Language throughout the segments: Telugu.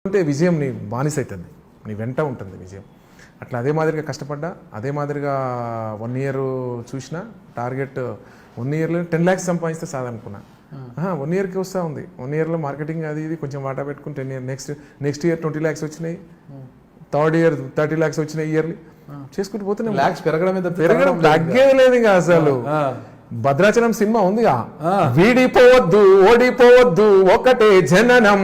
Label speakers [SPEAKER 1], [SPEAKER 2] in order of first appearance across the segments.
[SPEAKER 1] అంటే విజయం నీ బానిస అవుతుంది, నీ వెంట ఉంటుంది విజయం. అట్లా అదే మాదిరిగా కష్టపడ్డా, అదే మాదిరిగా 1 year చూసిన టార్గెట్ 1 yearలో 10 lakhs సంపాదిస్తే సాధనుకున్నా. 1 yearకి వస్తూ ఉంది. 1 yearలో మార్కెటింగ్ అది ఇది కొంచెం వాటా పెట్టుకుని 10 years నెక్స్ట్ ఇయర్ 20 lakhs వచ్చినాయి, థర్డ్ ఇయర్ 30 lakhs వచ్చినాయి ఇయర్లీ. చేసుకుంటూ పోతే
[SPEAKER 2] లాక్స్ పెరగడం
[SPEAKER 1] తగ్గేది లేదు ఇంకా అసలు. భద్రాచలం సినిమా ఉందిగా, వీడిపోవద్దు ఓడిపోవద్దు ఒకటే జననం,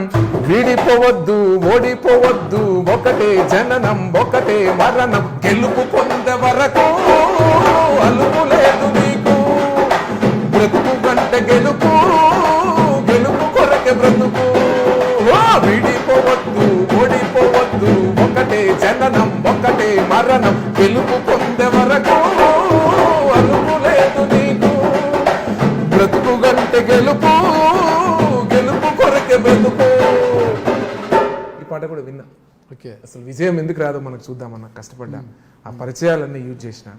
[SPEAKER 1] వీడిపోవద్దు ఓడిపోవద్దు ఒకటే జననం, ఒకటే మరణం, గెలుపు పొందే వరకు అలుపు లేదు నీకు, బ్రతుకు గంట గెలుపు, గెలుపు కొరకే బ్రతుకు. వీడిపోవద్దు ఓడిపోవద్దు ఒకటే జననం, ఒకటే మరణం, గెలుపు పొందే వరకు అలుపు లేదు నీకు, బ్రతుకు గంట గెలుపు, గెలుపు కొరకే బ్రతుకు. ఈ పాట కూడా విన్నా.
[SPEAKER 2] ఓకే,
[SPEAKER 1] అసలు విజయం ఎందుకు రాదో మనకు చూద్దామన్నా కష్టపడ్డా. ఆ పరిచయాలన్నీ యూజ్ చేసిన,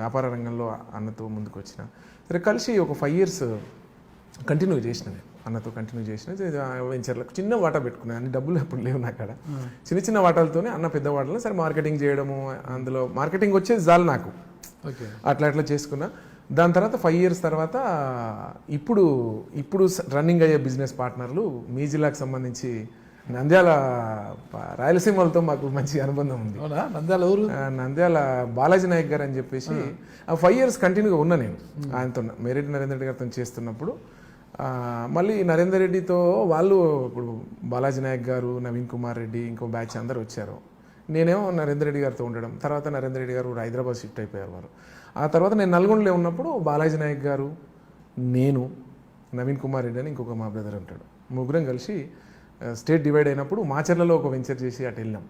[SPEAKER 1] వ్యాపార రంగంలో అన్నతో ముందుకు వచ్చిన. సరే కలిసి ఒక 5 years కంటిన్యూ చేసిన, నేను అన్నతో కంటిన్యూ చేసిన. వెంచర్లకు చిన్న వాటా పెట్టుకున్నాను, అన్ని డబ్బులు అప్పుడు లేవు నా కాడ. చిన్న చిన్న వాటాలతోనే అన్న పెద్ద వాటాలు సరే మార్కెటింగ్ చేయడము, అందులో మార్కెటింగ్ వచ్చేది చాలు నాకు. అట్లా అట్లా చేసుకున్నా. దాని తర్వాత 5 years తర్వాత ఇప్పుడు రన్నింగ్ అయ్యే బిజినెస్ పార్ట్నర్లు మీ జిల్లాకు సంబంధించి నంద్యాల, రాయలసీమలతో మాకు మంచి అనుబంధం ఉంది.
[SPEAKER 2] నంద్యాల ఊరు,
[SPEAKER 1] నంద్యాల బాలాజీ నాయక్ గారు అని చెప్పేసి 5 years కంటిన్యూగా ఉన్నా నేను ఆయనతో. మేరెడ్డి నరేందర్ రెడ్డి గారితో చేస్తున్నప్పుడు మళ్ళీ నరేందర్ రెడ్డితో వాళ్ళు, ఇప్పుడు బాలాజీ నాయక్ గారు, నవీన్ కుమార్ రెడ్డి, ఇంకో బ్యాచ్ అందరు వచ్చారు. నేనేమో నరేందర్ రెడ్డి గారితో ఉండడం. తర్వాత నరేందర్ రెడ్డి గారు హైదరాబాద్ షిఫ్ట్ అయిపోయారు వారు. ఆ తర్వాత నేను నల్గొండలో ఉన్నప్పుడు బాలాజీ నాయక్ గారు, నేను, నవీన్ కుమార్ రెడ్డి అని ఇంకొక మా బ్రదర్ ఉంటాడు, ముగ్గురం కలిసి స్టేట్ డివైడ్ అయినప్పుడు మాచర్లలో ఒక వెంచర్ చేసి అటు వెళ్ళాం.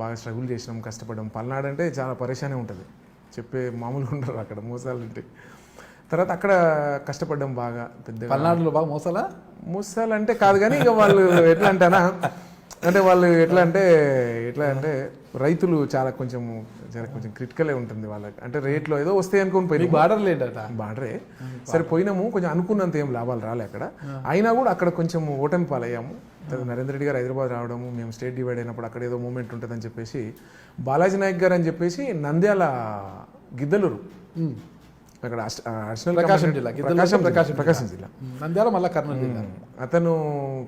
[SPEAKER 1] బాగా స్ట్రగుల్ చేసినాం, కష్టపడ్డాం. పల్నాడు అంటే చాలా పరేషానే ఉంటుంది, చెప్పే మామూలుగా ఉండరు అక్కడ, మోసాలు ఉంటాయి. తర్వాత అక్కడ కష్టపడ్డాం బాగా. పెద్ద
[SPEAKER 2] పల్నాడులో బాగా మోసాలు
[SPEAKER 1] అంటే కాదు కానీ ఇక వాళ్ళు ఎట్లా అంటేనా, అంటే వాళ్ళు ఎట్లా అంటే రైతులు చాలా కొంచెం క్రిటికలే ఉంటుంది వాళ్ళకి. అంటే రేట్లో ఏదో వస్తాయి అనుకుని పోయి బార్డరే సరే పోయినాము, కొంచెం అనుకున్నంత ఏం లాభాలు రాలే అక్కడ. అయినా కూడా అక్కడ కొంచెం ఓటమి పాలయ్యాము. నరేందర్ రెడ్డి గారు హైదరాబాద్ రావడము, మేము స్టేట్ డివైడ్ అయినప్పుడు అక్కడ ఏదో మూమెంట్ ఉంటుందని చెప్పేసి బాలాజీ నాయక్ గారు అని చెప్పేసి నంద్యాల గిద్దలూరు, అక్కడ
[SPEAKER 2] ప్రకాశం జిల్లా,
[SPEAKER 1] ప్రకాశం జిల్లా,
[SPEAKER 2] నంద్యాల మళ్ళీ కర్నూలు జిల్లా.
[SPEAKER 1] అతను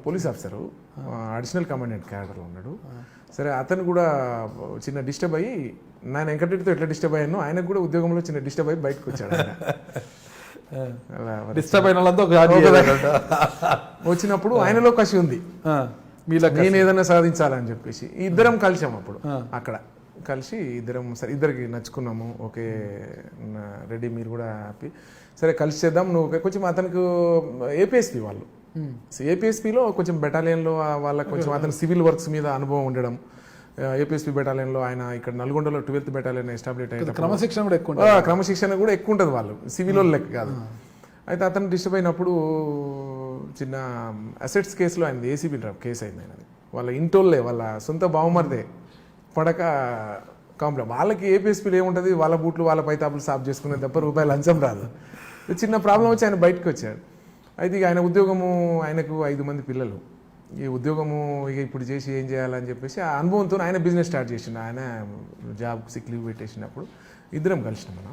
[SPEAKER 1] పోలీస్ ఆఫీసరు, అడిషనల్ కమాండెంట్ క్యాడర్లో ఉన్నాడు. సరే అతను కూడా చిన్న డిస్టర్బ్ అయ్యి, నేను వెంకటరెడ్డితో ఎట్లా డిస్టర్బ్ అయ్యాను, ఆయనకు కూడా ఉద్యోగంలో చిన్న డిస్టర్బ్ అయ్యి బయటకు వచ్చాడు.
[SPEAKER 2] డిస్టర్బ్ అయిన
[SPEAKER 1] వచ్చినప్పుడు ఆయనలో కసి ఉంది, నేను ఏదైనా సాధించాలని చెప్పేసి ఇద్దరం కలిసాము. అప్పుడు అక్కడ కలిసి ఇద్దరం సరే ఇద్దరికి నచ్చుకున్నాము. ఓకే రెడ్డి మీరు కూడా హ్యాపీ, సరే కలిసి చేద్దాం. నువ్వు కొంచెం అతనికి ఏపీఎస్పీ వాళ్ళు, ఏపీఎస్పీలో కొంచెం బెటాలియన్లో వాళ్ళకి కొంచెం అతను సివిల్ వర్క్స్ మీద అనుభవం ఉండడం. ఏపీఎస్పీ బెటాలియన్లో ఆయన ఇక్కడ నల్గొండలో 12th బెటాలియన్ ఎస్టాబ్లిష్ అయ్యి క్రమశిక్షణ కూడా ఎక్కువ ఉంటుంది, వాళ్ళు సివిల్ వాళ్ళు లెక్క కాదు. అయితే అతను డిస్టర్బ్ అయినప్పుడు చిన్న అసెట్స్ కేసులో ఆయన ఏసీబీ కేసు అయింది. ఆయనది వాళ్ళ ఇంటోళ్ళే, వాళ్ళ సొంత బావమరిదే పడక కాంప్లైంట్. వాళ్ళకి ఏపీఎస్పీలో ఏముంటుంది, వాళ్ళ బూట్లు వాళ్ళ పైతాపులు సాఫ్ చేసుకునే తప్ప రూపాయలు లంచం రాదు. చిన్న ప్రాబ్లం వచ్చి ఆయన బయటకు వచ్చాడు. అయితే ఇక ఆయన ఉద్యోగము, ఆయనకు 5 మంది పిల్లలు, ఈ ఉద్యోగము ఇక ఇప్పుడు చేసి ఏం చేయాలని చెప్పేసి ఆ అనుభవంతో ఆయన బిజినెస్ స్టార్ట్ చేసిండు. ఆయన జాబ్ సిక్ లీవ్ పెట్టేసినప్పుడు ఇద్దరం కలిసినాం మనం.